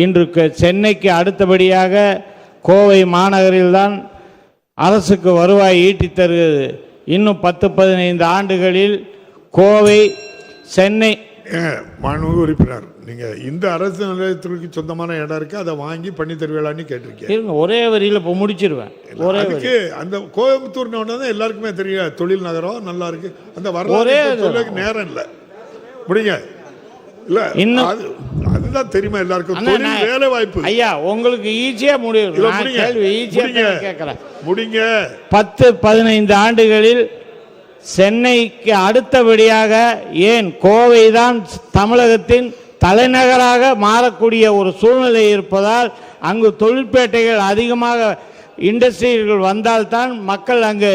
இன்று சென்னைக்கு அடுத்தபடியாக கோவை மாநகரில்தான் அரசுக்கு வருவாய் ஈட்டித் தருகிறது. இன்னும் 10-15 ஆண்டுகளில் கோவை, சென்னை. மாண்புமிகு உறுப்பினர், நீங்க இந்த அரசு நிலையத்திற்கு சொந்தமான இடம் இருக்கு, அதை வாங்கி பண்ணி தருவீங்களான்னு கேட்டிருக்கீங்க. ஒரே வரியில் இப்போ முடிச்சிருவேன். அதுக்கு அந்த கோயம்புத்தூர் தான் எல்லாருக்குமே தெரியும், தொழில் நகரம் நல்லா இருக்கு. அந்த வரலாறு நேரம் இல்லை. முடிங்க இல்ல, அதுதான் தெரியுமா எல்லாருக்கும். தொழில் வேலை வாய்ப்பு ஐயா, உங்களுக்கு ஈஸியா முடியும். முடிங்க. 10-15 ஆண்டுகளில் சென்னைக்கு அடுத்தபடியாக ஏன் கோவை தான் தமிழகத்தின் தலைநகராக மாறக்கூடிய ஒரு சூழ்நிலை இருப்பதால் அங்கு தொழிற்பேட்டைகள் அதிகமாக, இண்டஸ்ட்ரிகள் வந்தால்தான் மக்கள் அங்கு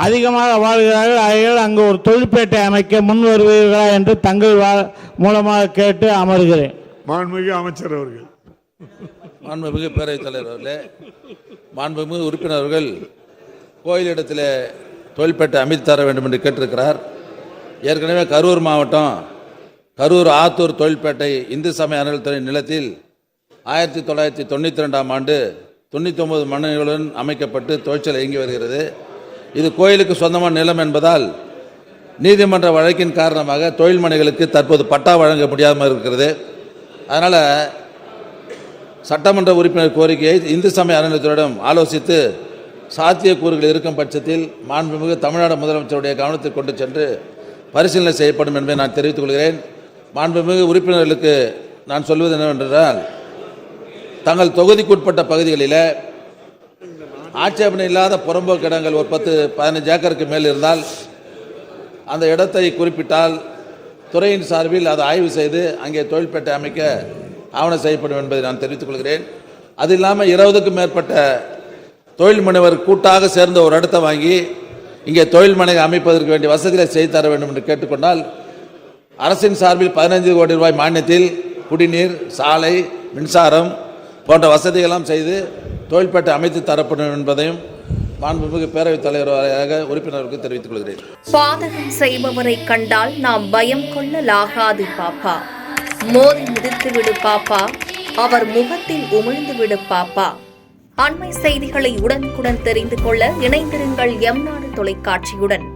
அதிகமாக வாழ்கிறார்கள். ஆகையால் அங்கு ஒரு தொழிற்பேட்டை அமைக்க முன் வருவீர்களா என்று தங்கள் மூலமாக கேட்டு அமர்கிறேன். மாண்புமிகு அமைச்சர் அவர்கள். மாண்புமிகு பேரவைத் தலைவர் அவர்களே, மாண்புமிகு உறுப்பினர்கள் கோயிலிடத்தில் தொழிற்பேட்டை அமைத்து தர வேண்டும் என்று கேட்டிருக்கிறார். ஏற்கனவே கரூர் மாவட்டம் கரூர் ஆத்தூர் தொழிற்பேட்டை இந்து சமய அறநிலையத்துறை நிலத்தில் 1992ஆம் ஆண்டு 99 மனைகளுடன் அமைக்கப்பட்டு தொழிற்சாலை இயங்கி வருகிறது. இது கோயிலுக்கு சொந்தமான நிலம் என்பதால் நீதிமன்ற வழக்கின் காரணமாக தொழில் மனைகளுக்கு தற்போது பட்டா வழங்க முடியாமல் இருக்கிறது. அதனால் சட்டமன்ற உறுப்பினர் கோரிக்கையை இந்து சமய அறநிலையத்துறையிடம் ஆலோசித்து சாத்தியக்கூறுகள் இருக்கும் பட்சத்தில் மாண்புமிகு தமிழ்நாடு முதலமைச்சருடைய கவனத்தை கொண்டு சென்று பரிசீலனை செய்யப்படும் என்பதை நான் தெரிவித்துக் கொள்கிறேன். மாண்புமிகு உறுப்பினர்களுக்கு நான் சொல்வது என்னவென்றால், தங்கள் தொகுதிக்குட்பட்ட பகுதிகளில் ஆட்சேபனை இல்லாத புறம்போக்கு இடங்கள் ஒரு 10-15 ஏக்கருக்கு மேல் இருந்தால் அந்த இடத்தை குறிப்பிட்டால் துறையின் சார்பில் அதை ஆய்வு செய்து அங்கே தொழிற்பேட்டை அமைக்க ஆவணம் செய்யப்படும் என்பதை நான் தெரிவித்துக் கொள்கிறேன். அது இல்லாமல் 20க்கும் மேற்பட்ட தொழில் முனைவர் கூட்டாக சேர்ந்த ஒரு இடத்தை வாங்கி இங்கே தொழில் மனை அமைப்பதற்கு வேண்டிய வசதிகளை செய்து தர வேண்டும் என்று கேட்டுக்கொண்டால் அரசின் சார்பில் 15 கோடி ரூபாய் மானியத்தில் குடிநீர், சாலை, மின்சாரம் போன்ற வசதிகளெல்லாம் செய்து தொழிற்பேட்டை அமைத்து தரப்படும் என்பதையும் மாண்புமிகு பேரவைத் தலைவராக உறுப்பினருக்கு தெரிவித்துக் கொள்கிறேன். பாதகம் செய்பவரை கண்டால் நாம் பயம் கொள்ளலாகாது பாப்பா. மோதி மிதித்து விடு பாப்பா, அவர் முகத்தில் உமிழ்ந்து விடு பாப்பா. அண்மை செய்திகளை உடனுக்குடன் தெரிந்து கொள்ள இணைந்திருங்கள் எம் நாடு தொலைக்காட்சியுடன்.